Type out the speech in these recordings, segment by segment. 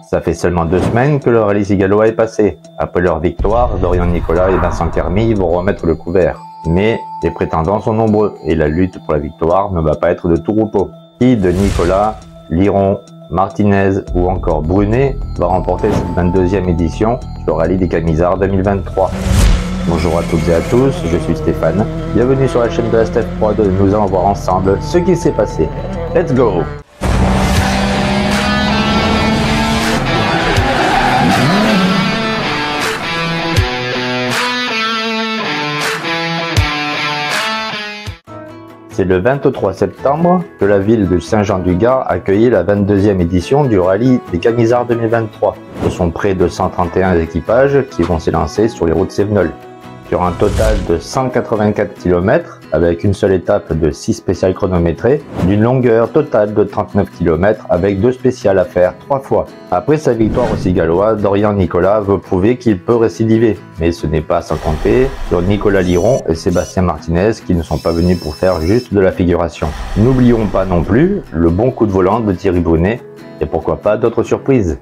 Ça fait seulement 2 semaines que le rallye Cigalois est passé. Après leur victoire, Dorian Nicolas et Vincent Kermy vont remettre le couvert. Mais les prétendants sont nombreux et la lutte pour la victoire ne va pas être de tout repos. Qui de Nicolas, Liron, Martinez ou encore Brunet va remporter cette 22e édition du rallye des Camisards 2023. Bonjour à toutes et à tous, je suis Stéphane. Bienvenue sur la chaîne de Steph Prod. Nous allons voir ensemble ce qui s'est passé. Let's go! C'est le 23 septembre que la ville de Saint-Jean-du-Gard accueillit la 22e édition du rallye des Camisards 2023. Ce sont près de 131 équipages qui vont s'élancer sur les routes cévenols. Sur un total de 184 km, avec une seule étape de 6 spéciales chronométrées, d'une longueur totale de 39 km avec 2 spéciales à faire 3 fois. Après sa victoire au Cigalois, Dorian Nicolas veut prouver qu'il peut récidiver. Mais ce n'est pas sans compter sur Nicolas Liron et Sébastien Martinez qui ne sont pas venus pour faire juste de la figuration. N'oublions pas non plus le bon coup de volant de Thierry Brunet et pourquoi pas d'autres surprises.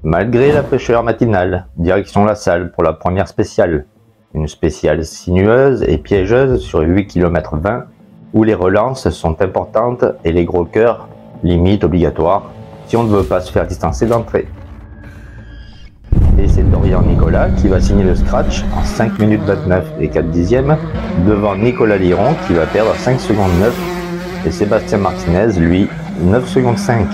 Malgré la fraîcheur matinale, direction la salle pour la première spéciale. Une spéciale sinueuse et piégeuse sur 8 km 20 où les relances sont importantes et les gros cœurs limite obligatoires si on ne veut pas se faire distancer d'entrée. Et c'est Dorian Nicolas qui va signer le scratch en 5 minutes 29 et 4 dixièmes devant Nicolas Liron qui va perdre 5 secondes 9 et Sébastien Martinez lui 9 secondes 5.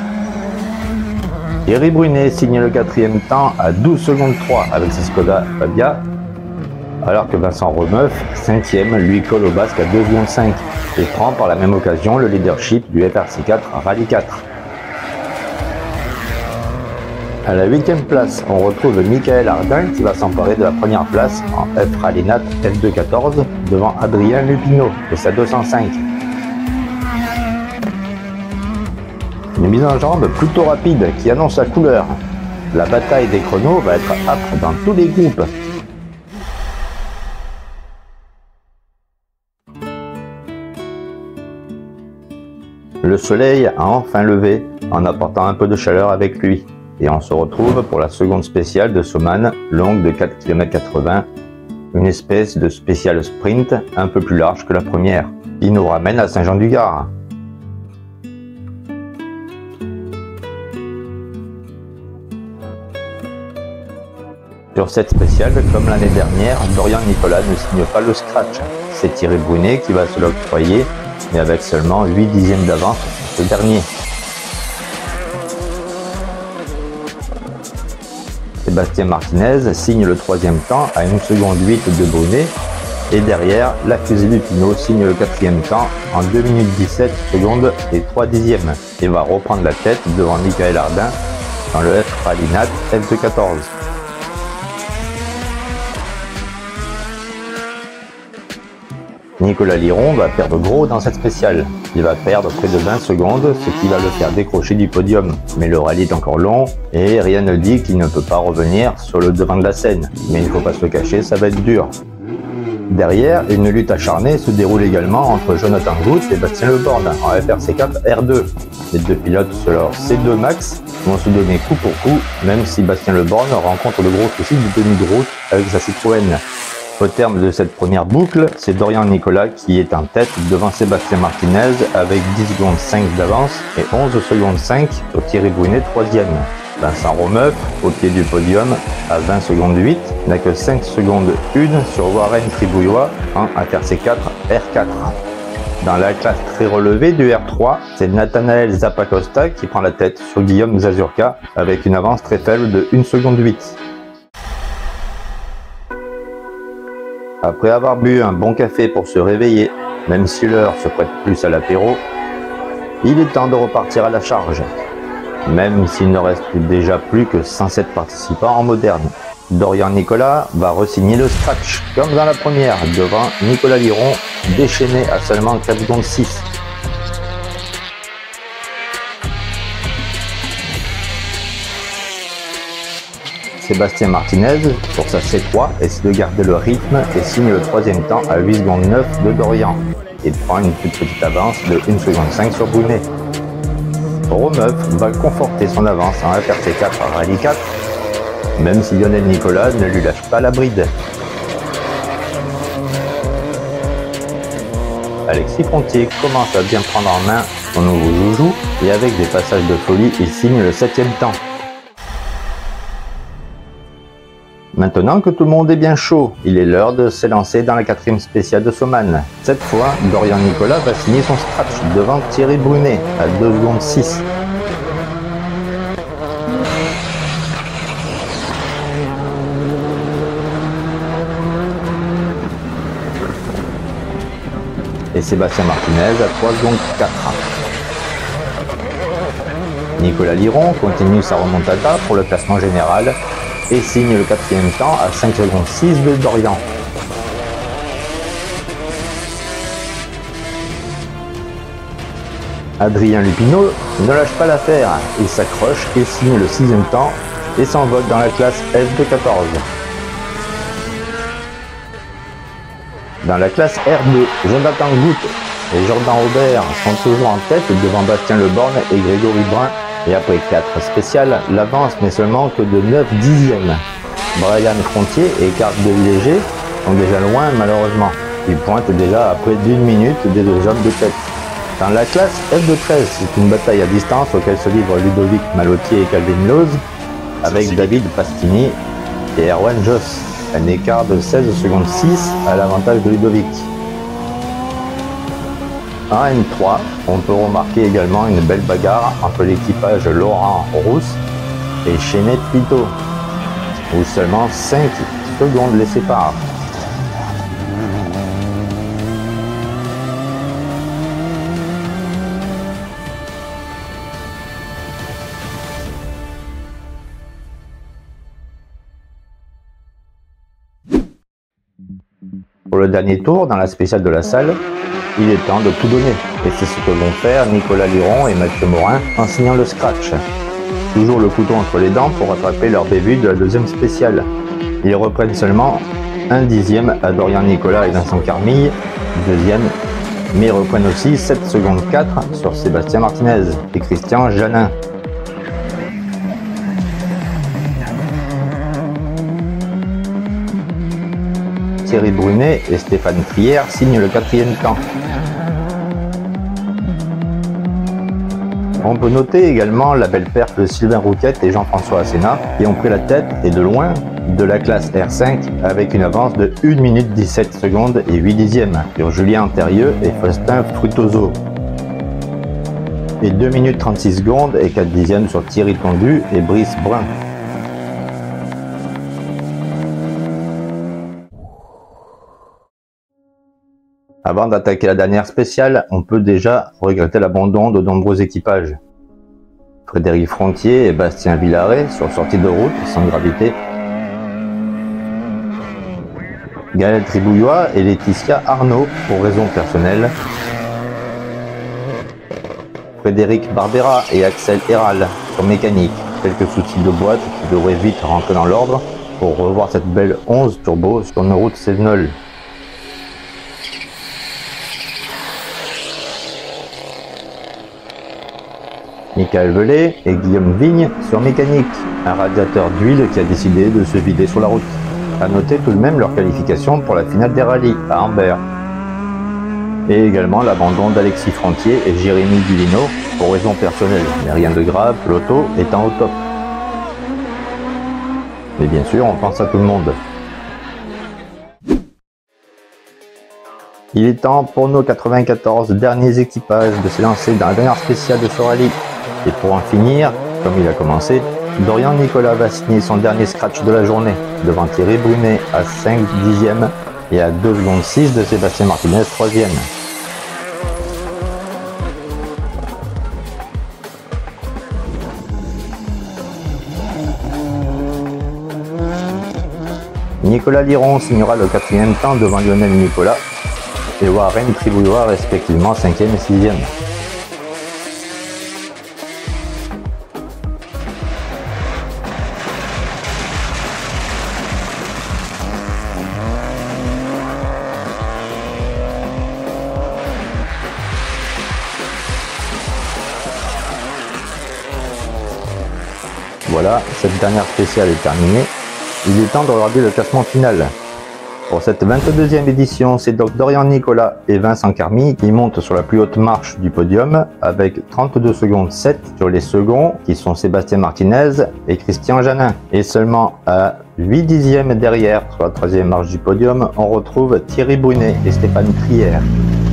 Thierry Brunet signe le 4e temps à 12 secondes 3 avec sa Skoda Fabia, alors que Vincent Remeuf, 5e, lui colle au basque à 2 secondes 5 et prend par la même occasion le leadership du FRC4 Rallye 4. À la 8e place, on retrouve Michael Ardin qui va s'emparer de la première place en F Rallye Nat F214 devant Adrien Lupineau et sa 205. Une mise en jambe plutôt rapide qui annonce la couleur. La bataille des chronos va être âpre dans tous les groupes. Le soleil a enfin levé en apportant un peu de chaleur avec lui. Et on se retrouve pour la seconde spéciale de Soman, longue de 4 km 80, une espèce de spéciale sprint un peu plus large que la première. Il nous ramène à Saint-Jean-du-Gard. Sur cette spéciale, comme l'année dernière, Dorian Nicolas ne signe pas le scratch. C'est Thierry Brunet qui va se l'octroyer, mais avec seulement 8 dixièmes d'avance sur ce dernier. Sébastien Martinez signe le 3e temps à 1 seconde 8 de Brunet, et derrière, la fusée Lupineau signe le 4e temps en 2 minutes 17 secondes et 3 dixièmes, et va reprendre la tête devant Michael Ardin dans le F Rallye Nat F214. Nicolas Liron va perdre gros dans cette spéciale. Il va perdre près de 20 secondes, ce qui va le faire décrocher du podium. Mais le rallye est encore long et rien ne dit qu'il ne peut pas revenir sur le devant de la scène. Mais il ne faut pas se le cacher, ça va être dur. Derrière, une lutte acharnée se déroule également entre Jonathan Goutte et Bastien Leborgne en FRC4 R2. Les deux pilotes sur leur C2 Max vont se donner coup pour coup, même si Bastien Leborgne rencontre le gros souci du tenue de route avec sa Citroën. Au terme de cette première boucle, c'est Dorian Nicolas qui est en tête devant Sébastien Martinez avec 10 secondes 5 d'avance et 11 secondes 5 sur Thierry Brunet 3e. Vincent Remeuf, au pied du podium, à 20 secondes 8, n'a que 5 secondes 1 sur Warren Tribouillois en FRC4 R4. Dans la classe très relevée du R3, c'est Nathanael Zappacosta qui prend la tête sur Guillaume Zazurka avec une avance très faible de 1 seconde 8. Après avoir bu un bon café pour se réveiller, même si l'heure se prête plus à l'apéro, il est temps de repartir à la charge. Même s'il ne reste déjà plus que 107 participants en moderne. Dorian Nicolas va re-signer le scratch, comme dans la première, devant Nicolas Liron, déchaîné à seulement 4 secondes 6. Sébastien Martinez, pour sa C3, essaie de garder le rythme et signe le 3e temps à 8 secondes 9 de Dorian. Et prend une toute petite avance de 1 seconde 5 sur Brunet. Romeuf va conforter son avance en FRC4 à Rallye 4, même si Lionel Nicolas ne lui lâche pas la bride. Alexis Frontier commence à bien prendre en main son nouveau joujou et avec des passages de folie, il signe le 7e temps. Maintenant que tout le monde est bien chaud, il est l'heure de s'élancer dans la 4e spéciale de Soman. Cette fois, Dorian Nicolas va signer son scratch devant Thierry Brunet à 2 secondes 6. Et Sébastien Martinez à 3 secondes 4. Nicolas Liron continue sa remontada pour le classement général et signe le 4e temps à 5 secondes 6 de Dorian. Adrien Lupineau ne lâche pas l'affaire, il s'accroche et signe le 6e temps et s'envole dans la classe F de 14. Dans la classe R2, Jonathan Goutte et Jordan Robert sont toujours en tête devant Bastien Leborgne et Grégory Brun. Et après 4 spéciales, l'avance n'est seulement que de 9 dixièmes. Brian Frontier et Carte de Léger sont déjà loin malheureusement. Ils pointent déjà à près d'1 minute des 2 hommes de tête. Dans la classe F de 13, c'est une bataille à distance auquel se livrent Ludovic Malotier et Calvin Loz avec David Pastini et Erwan Joss. Un écart de 16 secondes 6 à l'avantage de Ludovic. En N3, on peut remarquer également une belle bagarre entre l'équipage Laurent Rousse et Chenet Pito, où seulement 5 secondes les séparent. Pour le dernier tour, dans la spéciale de la salle, il est temps de tout donner. Et c'est ce que vont faire Nicolas Liron et Mathieu Morin en signant le scratch. Toujours le couteau entre les dents pour rattraper leur début de la 2e spéciale. Ils reprennent seulement 1 dixième à Dorian Nicolas et Vincent Carmille, 2e, mais ils reprennent aussi 7 secondes 4 sur Sébastien Martinez et Christian Janin. Thierry Brunet et Stéphane Frière signent le 4e temps. On peut noter également la belle perte de Sylvain Rouquette et Jean-François Asséna qui ont pris la tête et de loin de la classe R5 avec une avance de 1 minute 17 secondes et 8 dixièmes sur Julien Antérieux et Faustin Frutoso. Et 2 minutes 36 secondes et 4 dixièmes sur Thierry Tondu et Brice Brun. Avant d'attaquer la dernière spéciale, on peut déjà regretter l'abandon de nombreux équipages. Frédéric Frontier et Bastien Villaret sur sortie de route sans gravité. Gaël Tribouillois et Laetitia Arnaud pour raisons personnelles. Frédéric Barbera et Axel Héral sur mécanique. Quelques soucis de boîte qui devraient vite rentrer dans l'ordre pour revoir cette belle 11 turbo sur nos routes Sévenol. Michael Velay et Guillaume Vigne sur mécanique, un radiateur d'huile qui a décidé de se vider sur la route. A noter tout de même leur qualification pour la finale des rallyes à Ambert. Et également l'abandon d'Alexis Frontier et Jérémy Dulino pour raisons personnelles, mais rien de grave, l'auto étant au top. Mais bien sûr, on pense à tout le monde. Il est temps pour nos 94 derniers équipages de se lancer dans la dernière spéciale de ce rallye. Et pour en finir, comme il a commencé, Dorian Nicolas va signer son dernier scratch de la journée, devant Thierry Brunet à 5 dixièmes et à 2 secondes 6 de Sébastien Martinez 3e. Nicolas Liron signera le 4e temps devant Lionel Nicolas et Warren Tribouillois respectivement 5e et 6e. Voilà, cette dernière spéciale est terminée. Il est temps de regarder le classement final. Pour cette 22e édition, c'est donc Dorian Nicolas et Vincent Carmy qui montent sur la plus haute marche du podium avec 32 secondes 7 sur les seconds qui sont Sébastien Martinez et Christian Janin. Et seulement à 8 dixièmes derrière, sur la 3e marche du podium, on retrouve Thierry Brunet et Stéphane Crière.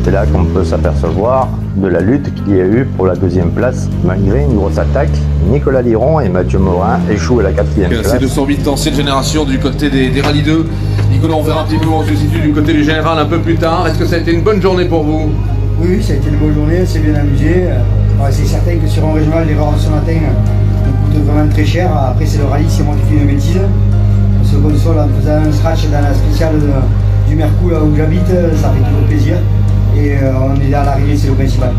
C'est là qu'on peut s'apercevoir de la lutte qu'il y a eu pour la 2e place. Malgré une grosse attaque, Nicolas Liron et Mathieu Morin échouent à la 4e place. C'est 208 ancienne génération du côté des rallyes 2. Nicolas, on verra un petit peu où on se situe du côté du général un peu plus tard. Est-ce que ça a été une bonne journée pour vous? Oui, ça a été une bonne journée, on s'est bien amusé. C'est certain que sur un régional, l'erreur de ce matin coûte vraiment très cher. Après, c'est le rallye, c'est moi qui fais une bêtise. On se console en faisant un scratch dans la spéciale du Mercou, là où j'habite, ça fait toujours plaisir. Et on est là à l'arrivée, c'est le principal.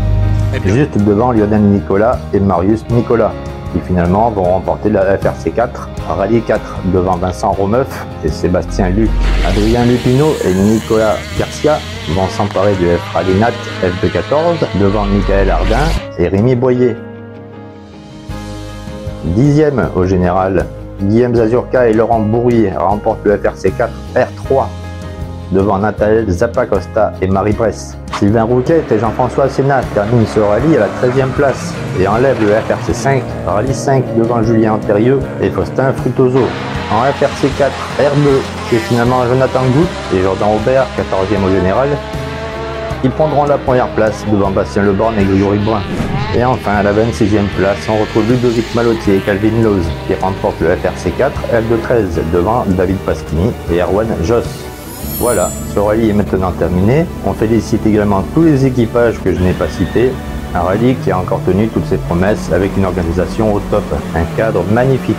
Juste devant Lionel Nicolas et Marius Nicolas, qui finalement vont remporter la FRC 4, Rallye 4, devant Vincent Romeuf et Sébastien Luc. Adrien Lupino et Nicolas Garcia vont s'emparer du F Rallye Nat F214, devant Michael Ardin et Rémi Boyer. 10e au général, Guillaume Zazurka et Laurent Bourrier remportent le FRC 4 R3, devant Nathalie Zappacosta et Marie Bresse. Sylvain Rouquet et Jean-François Sénat terminent ce rallye à la 13e place et enlèvent le FRC 5, rallye 5 devant Julien Antérieux et Faustin Frutoso. En FRC 4 R2, c'est finalement Jonathan Goutte et Jordan Aubert, 14e au général. Ils prendront la première place devant Bastien Leborgne et Grégory Brun. Et enfin, à la 26e place, on retrouve Ludovic Malottier et Calvin Loz qui remportent le FRC 4 R2 13 devant David Pasquini et Erwan Joss. Voilà, ce rallye est maintenant terminé. On félicite également tous les équipages que je n'ai pas cités. Un rallye qui a encore tenu toutes ses promesses avec une organisation au top, un cadre magnifique.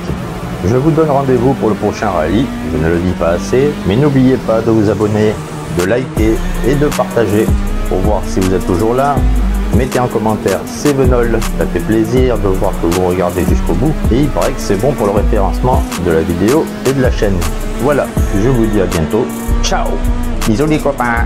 Je vous donne rendez-vous pour le prochain rallye, je ne le dis pas assez, mais n'oubliez pas de vous abonner, de liker et de partager pour voir si vous êtes toujours là. Mettez en commentaire c'est Venol, ça fait plaisir de voir que vous regardez jusqu'au bout et il paraît que c'est bon pour le référencement de la vidéo et de la chaîne. Voilà, je vous dis à bientôt, ciao, bisous les copains.